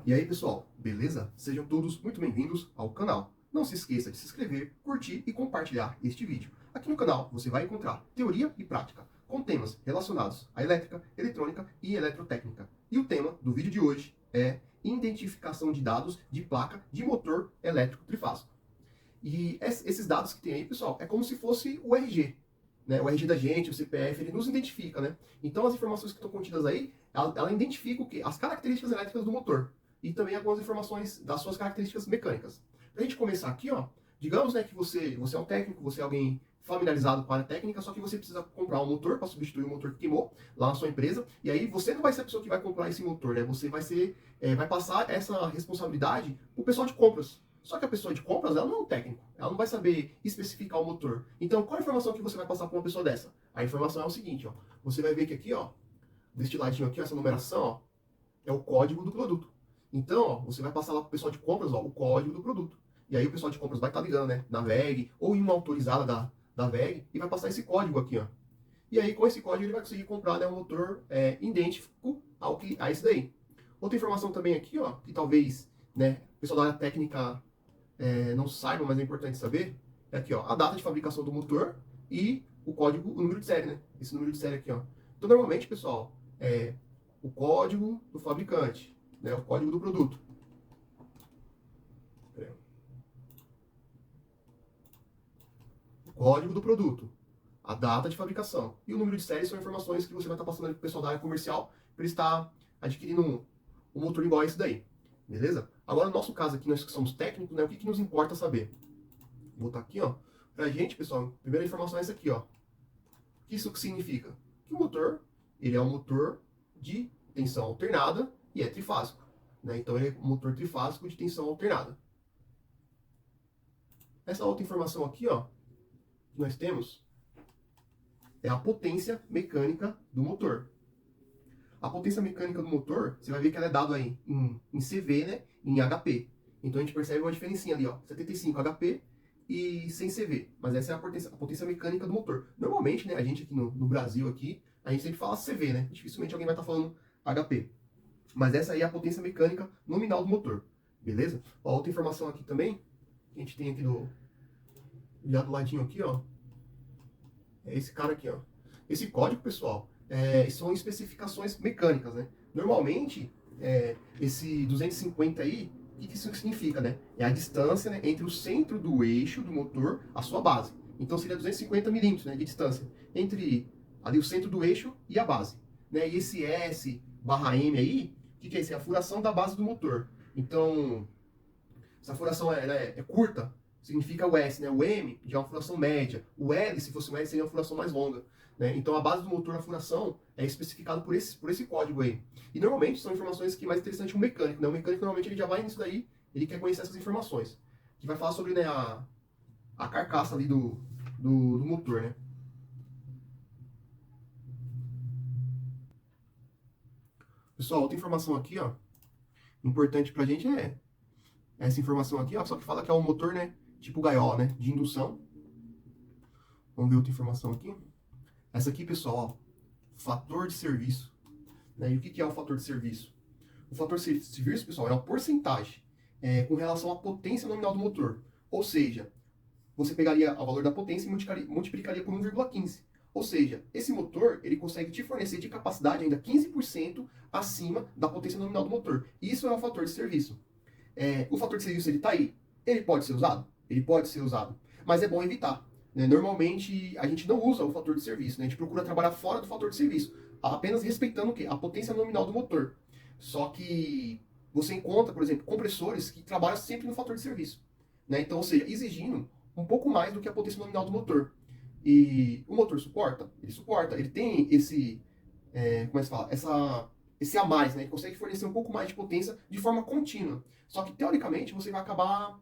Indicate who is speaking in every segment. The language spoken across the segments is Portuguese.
Speaker 1: E aí, pessoal, beleza? Sejam todos muito bem-vindos ao canal. Não se esqueça de se inscrever, curtir e compartilhar este vídeo. Aqui no canal você vai encontrar teoria e prática, com temas relacionados à elétrica, eletrônica e eletrotécnica. E o tema do vídeo de hoje é identificação de dados de placa de motor elétrico trifásico. E esses dados que tem aí, pessoal, é como se fosse o RG. Né? O RG da gente, o CPF, ele nos identifica, né? Então as informações que estão contidas aí, ela identifica o quê? As características elétricas do motor. E também algumas informações das suas características mecânicas. Pra gente começar aqui, ó, digamos, né, que você é um técnico, você é alguém familiarizado com a área técnica, só que você precisa comprar um motor para substituir o motor que queimou lá na sua empresa, e aí você não vai ser a pessoa que vai comprar esse motor, né? Você vai ser, vai passar essa responsabilidade pro pessoal de compras. Só que a pessoa de compras, ela não é um técnico. Ela não vai saber especificar o motor. Então, qual a informação que você vai passar para uma pessoa dessa? A informação é o seguinte, ó. Você vai ver que aqui, ó, deste ladinho aqui, essa numeração, ó, é o código do produto. Então, ó, você vai passar lá para o pessoal de compras, ó, o código do produto. E aí o pessoal de compras vai estar ligando, né, na VEG ou em uma autorizada da VEG e vai passar esse código aqui, ó. E aí, com esse código, ele vai conseguir comprar, né, um motor idêntico a esse daí. Outra informação também aqui, ó, que talvez, né, o pessoal da área técnica não saiba, mas é importante saber, é aqui, ó, a data de fabricação do motor e o código, o número de série, né? Esse número de série aqui, ó. Então, normalmente, pessoal, é o código do fabricante, né? O código do produto. O código do produto, a data de fabricação e o número de série são informações que você vai estar passando para o pessoal da área comercial para ele estar adquirindo um motor igual a esse daí. Beleza? Agora, no nosso caso aqui, nós que somos técnicos, né? O que nos importa saber? Vou botar aqui, ó. Pra gente, pessoal, a primeira informação é essa aqui, ó. O que isso significa? Que o motor, ele é um motor de tensão alternada e é trifásico. Né? Então, ele é um motor trifásico de tensão alternada. Essa outra informação aqui, ó, que nós temos, é a potência mecânica do motor. A potência mecânica do motor, você vai ver que ela é dada aí em CV, né, em HP. Então, a gente percebe uma diferencinha ali, ó, 75 HP e 100 CV. Mas essa é a potência mecânica do motor. Normalmente, né, a gente aqui no Brasil, aqui, a gente sempre fala CV, né? Dificilmente alguém vai estar falando HP. Mas essa aí é a potência mecânica nominal do motor. Beleza? Ó, outra informação aqui também, que a gente tem aqui já do ladinho aqui, ó. É esse cara aqui, ó. Esse código, pessoal, são especificações mecânicas, né? Normalmente, esse 250 aí, o que isso significa, né? É a distância, né, entre o centro do eixo do motor, a sua base. Então seria 250 milímetros, né, de distância entre ali o centro do eixo e a base. Né? E esse S barra M aí, o que é isso? É a furação da base do motor. Então, essa furação é curta, significa o S, né? O M já é uma furação média. O L, se fosse um L, seria uma furação mais longa. Né? Então a base do motor, a furação, é especificado por esse código aí. E normalmente são informações que mais interessante o mecânico. Né? O mecânico normalmente ele já vai nisso daí, ele quer conhecer essas informações. Que vai falar sobre, né, a carcaça ali do motor, né? Pessoal, outra informação aqui, ó, importante pra gente é essa informação aqui, ó, só que fala que é um motor, né, tipo gaiola, né, de indução. Vamos ver outra informação aqui. Essa aqui, pessoal, ó, fator de serviço. Né? E o que é o fator de serviço? O fator de serviço, pessoal, é uma porcentagem com relação à potência nominal do motor. Ou seja, você pegaria o valor da potência e multiplicaria por 1,15. Ou seja, esse motor ele consegue te fornecer de capacidade ainda 15% acima da potência nominal do motor. Isso é um fator de serviço. O fator de serviço ele está aí. Ele pode ser usado? Ele pode ser usado. Mas é bom evitar. Né? Normalmente a gente não usa o fator de serviço. Né? A gente procura trabalhar fora do fator de serviço. Apenas respeitando o quê? A potência nominal do motor. Só que você encontra, por exemplo, compressores que trabalham sempre no fator de serviço. Né? Então, ou seja, exigindo um pouco mais do que a potência nominal do motor. E o motor suporta? Ele suporta. Ele tem como é que se fala? Esse a mais, né? Ele consegue fornecer um pouco mais de potência de forma contínua. Só que, teoricamente, você vai acabar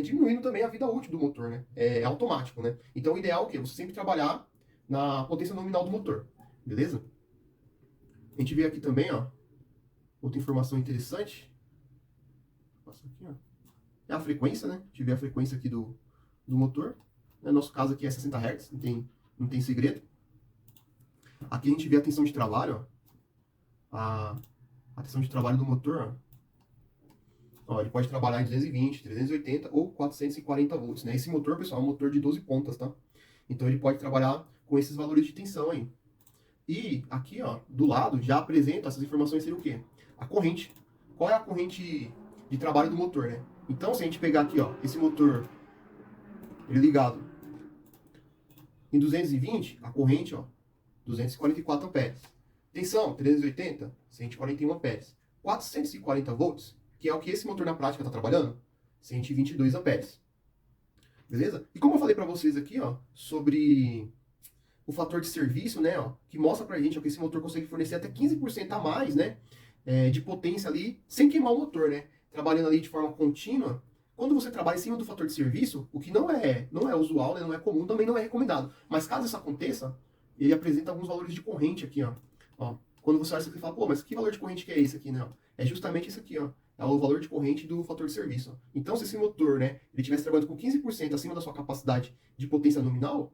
Speaker 1: diminuindo também a vida útil do motor, né? É automático, né? Então, o ideal é o quê? Você sempre trabalhar na potência nominal do motor, beleza? A gente vê aqui também, ó, outra informação interessante. Passa aqui, ó. É a frequência, né? A gente vê a frequência aqui do motor. No nosso caso aqui é 60 Hz, não tem segredo. Aqui a gente vê a tensão de trabalho, ó. A tensão de trabalho do motor, ó. Ó, ele pode trabalhar em 220, 380 ou 440 volts, né? Esse motor, pessoal, é um motor de 12 pontas, tá? Então ele pode trabalhar com esses valores de tensão aí. E aqui, ó, do lado, já apresenta essas informações seriam o quê? A corrente. Qual é a corrente de trabalho do motor, né? Então, se a gente pegar aqui, ó, esse motor, ele ligado em 220, a corrente, ó, 244 amperes. Tensão, 380, 141 amperes. 440 volts, que é o que esse motor na prática está trabalhando, 122 amperes. Beleza? E como eu falei para vocês aqui, ó, sobre o fator de serviço, né, ó, que mostra pra gente ó, que esse motor consegue fornecer até 15% a mais, né, de potência ali, sem queimar o motor, né, trabalhando ali de forma contínua. Quando você trabalha em cima do fator de serviço, o que não é usual, né, não é comum, também não é recomendado. Mas caso isso aconteça, ele apresenta alguns valores de corrente aqui, ó. Quando você olha isso aqui e fala, pô, mas que valor de corrente que é esse aqui, né? É justamente esse aqui, ó. É o valor de corrente do fator de serviço. Ó. Então, se esse motor, né, ele estivesse trabalhando com 15% acima da sua capacidade de potência nominal,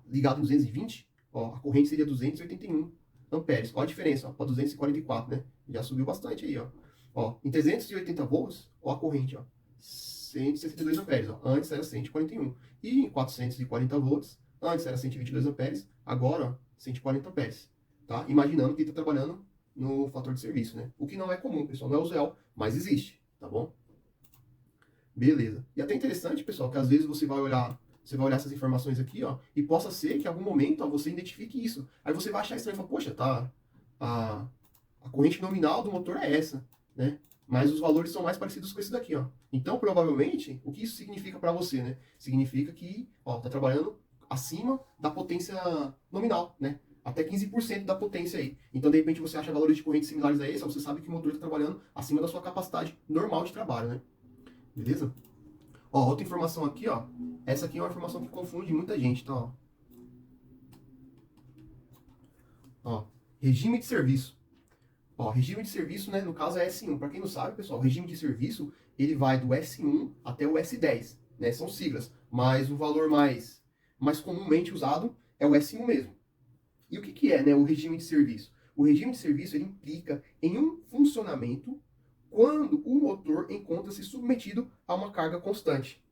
Speaker 1: ligado em 220, ó, a corrente seria 281 amperes. Olha a diferença, para 244, né? Já subiu bastante aí, ó. Em 380 volts, ó a corrente, ó, 162 amperes, ó. Antes era 141. E em 440 volts, antes era 122 amperes, agora, ó, 140 amperes. Tá? Imaginando que ele está trabalhando no fator de serviço, né? O que não é comum, pessoal, não é usual, mas existe, tá bom? Beleza. E até interessante, pessoal, que às vezes você vai olhar essas informações aqui, ó, e possa ser que em algum momento ó, você identifique isso. Aí você vai achar estranho e falar, poxa, tá, a corrente nominal do motor é essa, né? Mas os valores são mais parecidos com esse daqui, ó. Então, provavelmente, o que isso significa para você, né? Significa que, ó, tá trabalhando acima da potência nominal, né? Até 15% da potência aí. Então, de repente, você acha valores de corrente similares a esse, ó, você sabe que o motor está trabalhando acima da sua capacidade normal de trabalho, né? Beleza? Ó, outra informação aqui, ó. Essa aqui é uma informação que confunde muita gente, tá? Ó, regime de serviço. Ó, regime de serviço, né, no caso é S1. Para quem não sabe, pessoal, o regime de serviço, ele vai do S1 até o S10, né? São siglas, mas o valor mais comumente usado é o S1 mesmo. E o que é, né, o regime de serviço? O regime de serviço ele implica em um funcionamento quando o motor encontra-se submetido a uma carga constante.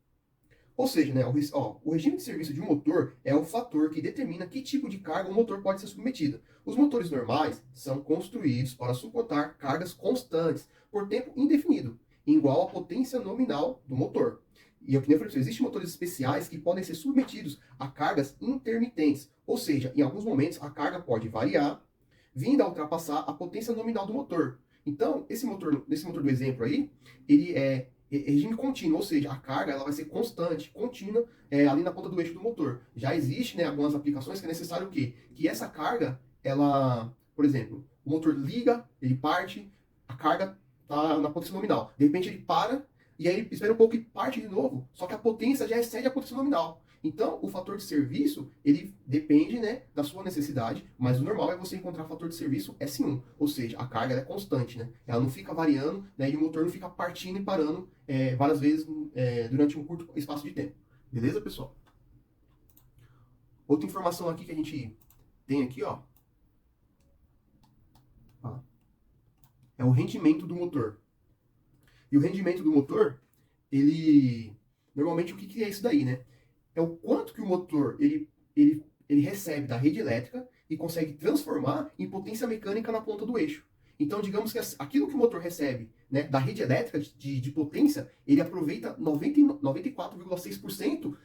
Speaker 1: Ou seja, né, o regime de serviço de um motor é o fator que determina que tipo de carga o motor pode ser submetido. Os motores normais são construídos para suportar cargas constantes por tempo indefinido, igual à potência nominal do motor. E eu que nem falei, existem motores especiais que podem ser submetidos a cargas intermitentes, ou seja, em alguns momentos a carga pode variar, vindo a ultrapassar a potência nominal do motor. Então, nesse motor do exemplo aí, ele é regime contínuo, ou seja, a carga ela vai ser constante, contínua, ali na ponta do eixo do motor. Já existe, né, algumas aplicações que é necessário o quê? Que essa carga, ela, por exemplo, o motor liga, ele parte, a carga está na potência nominal. De repente ele para, e aí ele espera um pouco e parte de novo, só que a potência já excede a potência nominal. Então, o fator de serviço, ele depende, né, da sua necessidade, mas o normal é você encontrar fator de serviço S1, ou seja, a carga é constante, né? Ela não fica variando, né, e o motor não fica partindo e parando várias vezes durante um curto espaço de tempo. Beleza, pessoal? Outra informação aqui que a gente tem aqui, ó, é o rendimento do motor. E o rendimento do motor, ele... Normalmente, o que é isso daí, né? É o quanto que o motor ele recebe da rede elétrica e consegue transformar em potência mecânica na ponta do eixo. Então, digamos que aquilo que o motor recebe, né, da rede elétrica de potência, ele aproveita 94,6%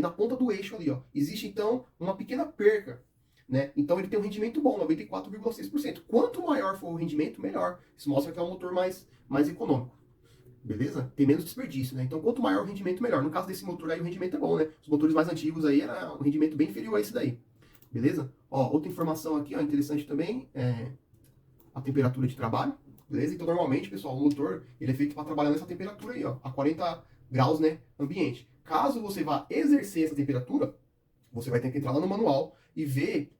Speaker 1: na ponta do eixo ali. Ó. Existe, então, uma pequena perca. Né? Então, ele tem um rendimento bom, 94,6%. Quanto maior for o rendimento, melhor. Isso mostra que é um motor mais econômico. Beleza? Tem menos desperdício, né? Então, quanto maior o rendimento, melhor. No caso desse motor aí, o rendimento é bom, né? Os motores mais antigos aí era um rendimento bem inferior a esse daí. Beleza? Ó, outra informação aqui, ó, interessante também, é a temperatura de trabalho. Beleza? Então, normalmente, pessoal, o motor, ele é feito para trabalhar nessa temperatura aí, ó, a 40 graus, né, ambiente. Caso você vá exercer essa temperatura, você vai ter que entrar lá no manual e ver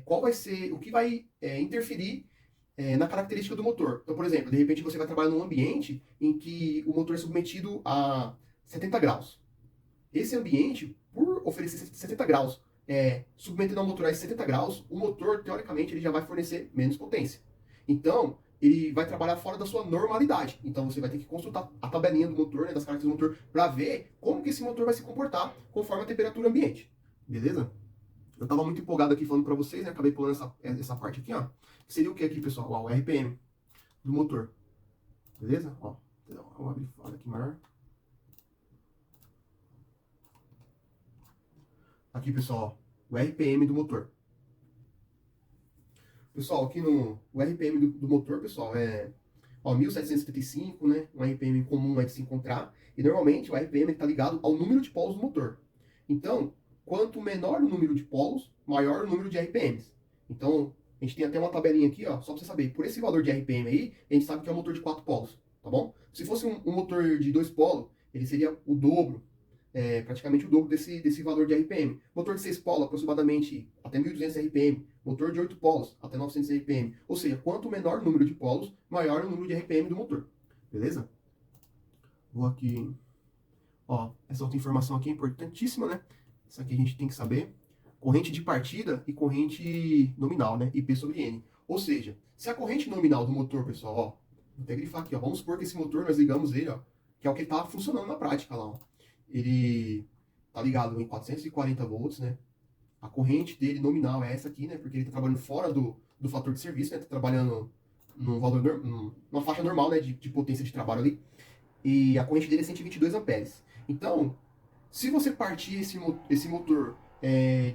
Speaker 1: qual vai ser, o que vai interferir na característica do motor. Então, por exemplo, de repente você vai trabalhar num ambiente em que o motor é submetido a 70 graus. Esse ambiente, por oferecer 70 graus, submetendo ao motor a 70 graus, o motor, teoricamente, ele já vai fornecer menos potência. Então, ele vai trabalhar fora da sua normalidade. Então você vai ter que consultar a tabelinha do motor, né, das características do motor, para ver como que esse motor vai se comportar conforme a temperatura ambiente. Beleza? Eu estava muito empolgado aqui falando para vocês, né? Acabei pulando essa parte aqui, ó. Que seria o que aqui, pessoal? Ó, o RPM do motor. Beleza? Ó, vamos abrir aqui maior. Aqui, pessoal, ó, o RPM do motor. Pessoal, aqui no o RPM do motor, pessoal, é 1775, né? Um RPM comum de se encontrar. E normalmente o RPM está ligado ao número de polos do motor. Então, quanto menor o número de polos, maior o número de RPMs. Então, a gente tem até uma tabelinha aqui, ó, só para você saber. Por esse valor de RPM aí, a gente sabe que é um motor de 4 polos, tá bom? Se fosse um motor de 2 polos, ele seria o dobro, praticamente o dobro desse valor de RPM. Motor de 6 polos, aproximadamente até 1.200 RPM. Motor de 8 polos, até 900 RPM. Ou seja, quanto menor o número de polos, maior o número de RPM do motor. Beleza? Vou aqui. Ó, essa outra informação aqui é importantíssima, né? Isso aqui a gente tem que saber. Corrente de partida e corrente nominal, né? IP sobre N. Ou seja, se a corrente nominal do motor, pessoal, ó, vou até grifar aqui, ó. Vamos supor que esse motor, nós ligamos ele, ó, que é o que está funcionando na prática lá, ó. Ele tá ligado em 440 volts, né? A corrente dele nominal é essa aqui, né? Porque ele está trabalhando fora do fator de serviço, né? Está trabalhando num valor, numa faixa normal, né? De potência de trabalho ali. E a corrente dele é 122 amperes. Então, se você partir esse motor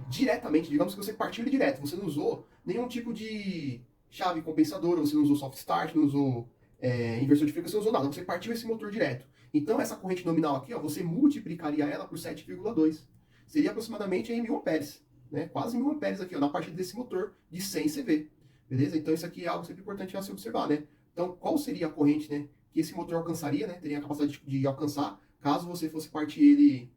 Speaker 1: diretamente, digamos que você partiu ele direto, você não usou nenhum tipo de chave compensadora, você não usou soft start, não usou inversor de frequência, você não usou nada, você partiu esse motor direto. Então, essa corrente nominal aqui, ó, você multiplicaria ela por 7,2. Seria aproximadamente em 1.000 amperes. Né? Quase 1.000 amperes aqui, ó, na partida desse motor de 100 CV. Beleza? Então isso aqui é algo sempre importante a se observar, né? Então qual seria a corrente, né, que esse motor alcançaria, né? Teria a capacidade de alcançar caso você fosse partir ele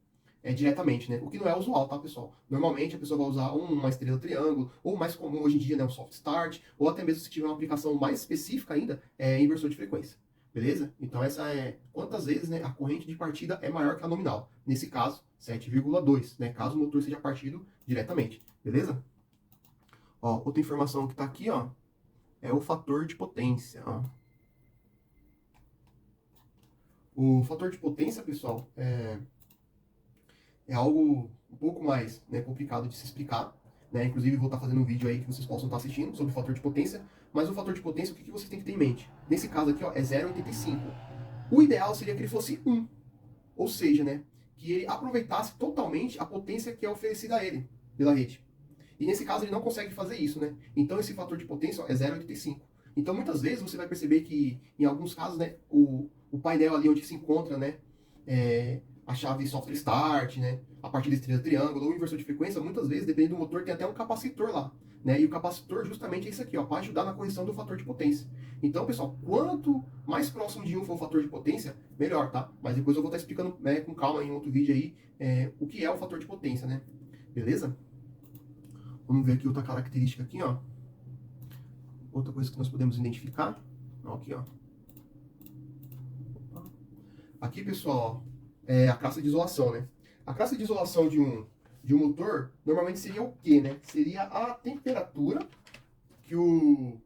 Speaker 1: diretamente, né? O que não é usual, tá, pessoal? Normalmente a pessoa vai usar uma estrela triângulo, ou mais comum hoje em dia, né, um soft start, ou até mesmo se tiver uma aplicação mais específica ainda, inversor de frequência. Beleza? Então essa é quantas vezes, né, a corrente de partida é maior que a nominal. Nesse caso, 7,2, né, caso o motor seja partido diretamente. Beleza? Ó, outra informação que está aqui, ó, é o fator de potência. Ó. O fator de potência, pessoal, é algo um pouco mais, né, complicado de se explicar. Né? Inclusive, vou estar fazendo um vídeo aí que vocês possam estar assistindo sobre o fator de potência. Mas o fator de potência, o que vocês têm que ter em mente? Nesse caso aqui, ó, é 0,85. O ideal seria que ele fosse 1. Ou seja, né, que ele aproveitasse totalmente a potência que é oferecida a ele pela rede. E nesse caso ele não consegue fazer isso, né? Então esse fator de potência ó, é 0,85. Então muitas vezes você vai perceber que em alguns casos, né, o painel ali onde se encontra, né, a chave software start, né, a partir da estrela triângulo ou inversor de frequência, muitas vezes, dependendo do motor, tem até um capacitor lá. Né? E o capacitor justamente é isso aqui, para ajudar na correção do fator de potência. Então, pessoal, quanto mais próximo de 1 for o fator de potência, melhor, tá? Mas depois eu vou estar explicando com calma em outro vídeo aí o que é o fator de potência, né? Beleza? Vamos ver aqui outra característica aqui, ó. Outra coisa que nós podemos identificar. Aqui, ó. Aqui, pessoal, é a classe de isolação, né? A classe de isolação de um motor, normalmente seria o quê, né? Seria a temperatura que o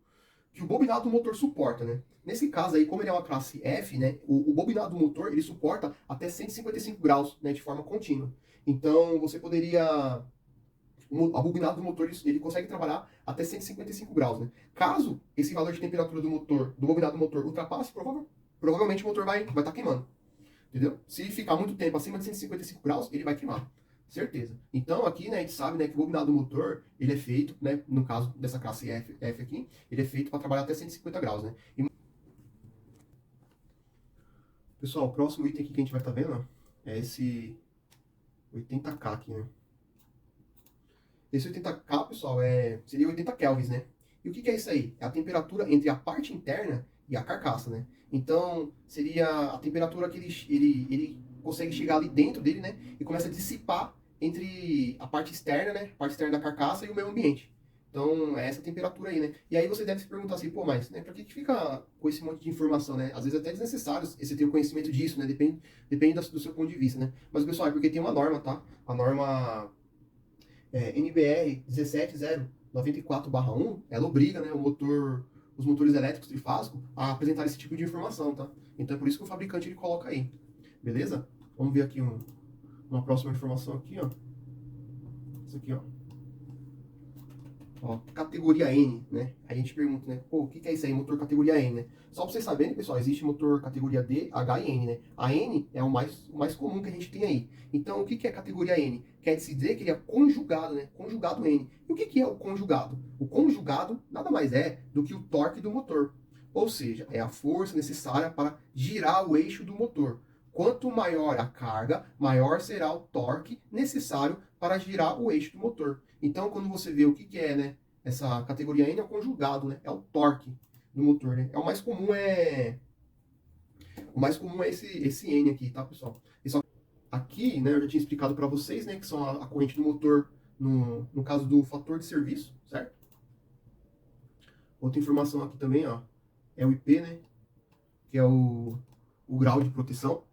Speaker 1: bobinado do motor suporta, né? Nesse caso aí, como ele é uma classe F, né? O bobinado do motor, ele suporta até 155 graus, né? De forma contínua. Então, você poderia... A bobinada do motor, ele consegue trabalhar até 155 graus, né? Caso esse valor de temperatura do motor, do bobinado do motor, ultrapasse, provavelmente o motor vai estar queimando. Entendeu? Se ficar muito tempo acima de 155 graus, ele vai queimar. Certeza. Então aqui, né, a gente sabe, né, que o bobinado do motor, ele é feito, né, no caso dessa classe F aqui, ele é feito para trabalhar até 150 graus, né? Pessoal, o próximo item aqui que a gente vai estar vendo, ó, é esse 80K aqui, né? Esse 80K, pessoal, seria 80 kelvins, né? E o que é isso aí? É a temperatura entre a parte interna e a carcaça, né? Então, seria a temperatura que ele consegue chegar ali dentro dele, né? E começa a dissipar entre a parte externa, né? A parte externa da carcaça e o meio ambiente. Então, é essa temperatura aí, né? E aí você deve se perguntar assim, pô, mas né, pra que fica com esse monte de informação, né? Às vezes é até desnecessário você ter o conhecimento disso, né? Depende do seu ponto de vista, né? Mas, pessoal, é porque tem uma norma, tá? A norma NBR 17094/1, ela obriga, né, o os motores elétricos trifásicos a apresentar esse tipo de informação, tá? Então é por isso que o fabricante ele coloca aí, beleza? Vamos ver aqui uma próxima informação aqui, ó. Isso aqui, ó. Ó, categoria N, né? Aí a gente pergunta, né? Pô, o que é isso aí, motor categoria N, né? Só pra vocês saberem, pessoal, existe motor categoria D, H e N, né? A N é o mais comum que a gente tem aí. Então, o que é categoria N? Quer dizer que ele é conjugado, né? Conjugado N. E o que é o conjugado? O conjugado nada mais é do que o torque do motor. Ou seja, é a força necessária para girar o eixo do motor. Quanto maior a carga, maior será o torque necessário para girar o eixo do motor. Então, quando você vê o que é, né, essa categoria N é o conjugado, né, é o torque do motor, né? O mais comum é esse N aqui, tá, pessoal? Aqui, né, eu já tinha explicado para vocês, né, que são a corrente do motor no caso do fator de serviço, certo? Outra informação aqui também, ó, é o IP, né, que é o grau de proteção.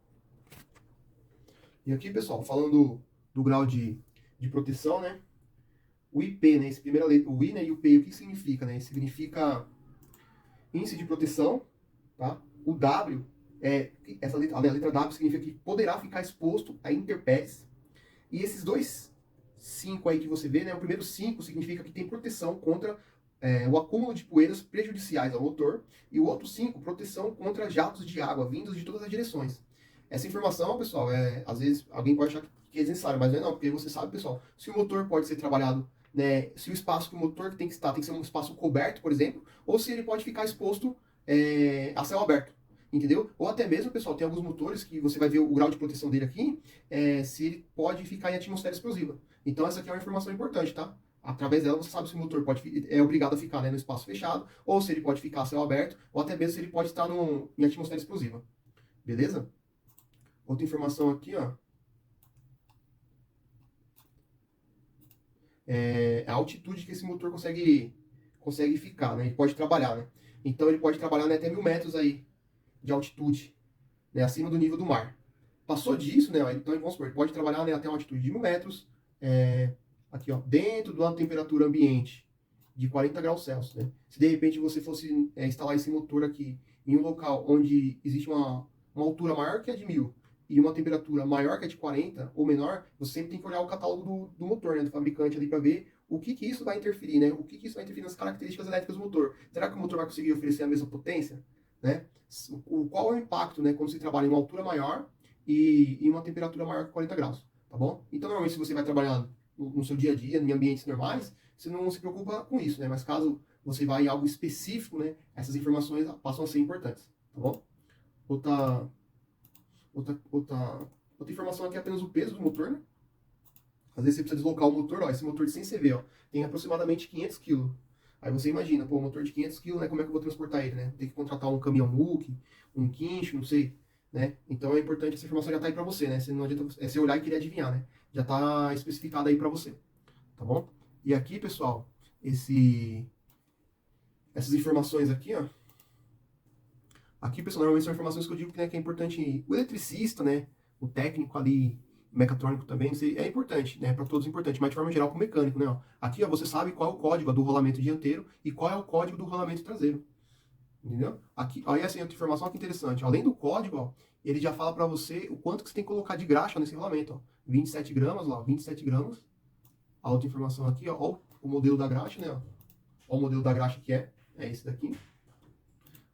Speaker 1: E aqui, pessoal, falando do grau de proteção, né? O IP, né? Esse primeira letra, o I, né? E o P, o que significa, né? Significa índice de proteção, tá? O W essa letra, a letra W significa que poderá ficar exposto a intempéries. E esses dois 5 aí que você vê, né? O primeiro 5 significa que tem proteção contra o acúmulo de poeiras prejudiciais ao motor. E o outro 5, proteção contra jatos de água vindos de todas as direções. Essa informação, pessoal, às vezes alguém pode achar que é desnecessário, mas não, porque você sabe, pessoal, se o motor pode ser trabalhado, né, se o espaço que o motor tem que estar tem que ser um espaço coberto, por exemplo, ou se ele pode ficar exposto a céu aberto, entendeu? Ou até mesmo, pessoal, tem alguns motores que você vai ver o grau de proteção dele aqui, se ele pode ficar em atmosfera explosiva. Então essa aqui é uma informação importante, tá? Através dela você sabe se o motor é obrigado a ficar, né, no espaço fechado, ou se ele pode ficar a céu aberto, ou até mesmo se ele pode estar em atmosfera explosiva. Beleza? Outra informação aqui, ó. É a altitude que esse motor consegue ficar, né? Ele pode trabalhar, né? Então ele pode trabalhar, né, até 1.000 metros aí de altitude, né, acima do nível do mar. Passou disso, né? Então vamos supor, ele pode trabalhar, né, até uma altitude de 1.000 metros, aqui, ó, dentro de uma temperatura ambiente de 40 graus Celsius, né? Se de repente você fosse instalar esse motor aqui em um local onde existe uma altura maior que a de 1.000 e uma temperatura maior que a de 40 ou menor, você sempre tem que olhar o catálogo do motor, né, do fabricante ali para ver o que isso vai interferir, né? O que isso vai interferir nas características elétricas do motor. Será que o motor vai conseguir oferecer a mesma potência, né? Qual é o impacto, né, quando se trabalha em uma altura maior e em uma temperatura maior que 40 graus, tá bom? Então, normalmente, se você vai trabalhar no seu dia a dia, em ambientes normais, você não se preocupa com isso, né? Mas caso você vá em algo específico, né, essas informações passam a ser importantes, tá bom? Outra informação aqui é apenas o peso do motor, né? Às vezes você precisa deslocar o motor, ó, esse motor de 100 CV, ó, tem aproximadamente 500 kg. Aí você imagina, pô, um motor de 500 kg, né, como é que eu vou transportar ele, né? Tem que contratar um caminhão muque, um guincho, não sei, né? Então é importante, essa informação já tá aí pra você, né? Você não adianta você olhar e querer adivinhar, né? Já tá especificado aí pra você, tá bom? E aqui, pessoal, essas informações aqui, ó, aqui, pessoal, normalmente são informações que eu digo que, né, que é importante o eletricista, né, o técnico ali, mecatrônico também, é importante, né, para todos é importante, mas de forma geral para o mecânico, né, ó. Aqui, ó, você sabe qual é o código do rolamento dianteiro e qual é o código do rolamento traseiro, entendeu? Aqui, aí assim, outra informação aqui interessante, além do código, ó, ele já fala para você o quanto que você tem que colocar de graxa nesse rolamento, ó, 27 gramas, ó, 27 gramas, a outra informação aqui, ó, o modelo da graxa, né, ó, o modelo da graxa que é esse daqui.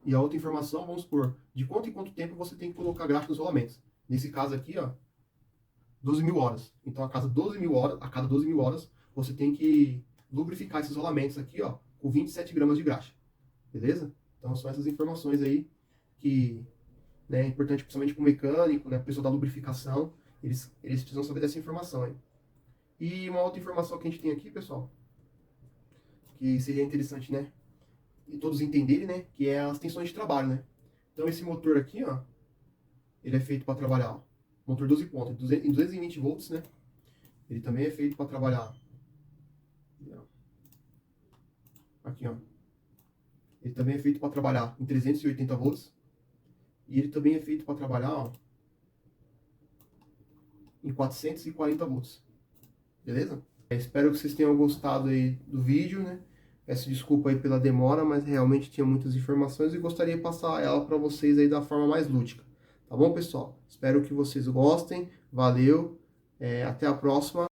Speaker 1: E a outra informação, vamos supor, de quanto em quanto tempo você tem que colocar graxa nos rolamentos. Nesse caso aqui, ó, 12.000 horas. Então, a cada 12.000 horas, você tem que lubrificar esses rolamentos aqui, ó, com 27 gramas de graxa. Beleza? Então, são essas informações aí que, né, é importante principalmente para o mecânico, né, a pessoa da lubrificação, eles precisam saber dessa informação aí. E uma outra informação que a gente tem aqui, pessoal, que seria interessante, né, e todos entenderem, né, que é as tensões de trabalho, né. Então esse motor aqui, ó, ele é feito para trabalhar, ó, motor 12 pontos, em 220 volts, né. Ele também é feito para trabalhar, aqui, ó. Ele também é feito para trabalhar em 380 volts. E ele também é feito para trabalhar, ó, em 440 volts. Beleza? Espero que vocês tenham gostado aí do vídeo, né. Peço desculpa aí pela demora, mas realmente tinha muitas informações e gostaria de passar ela para vocês aí da forma mais lúdica. Tá bom, pessoal? Espero que vocês gostem. Valeu, até a próxima.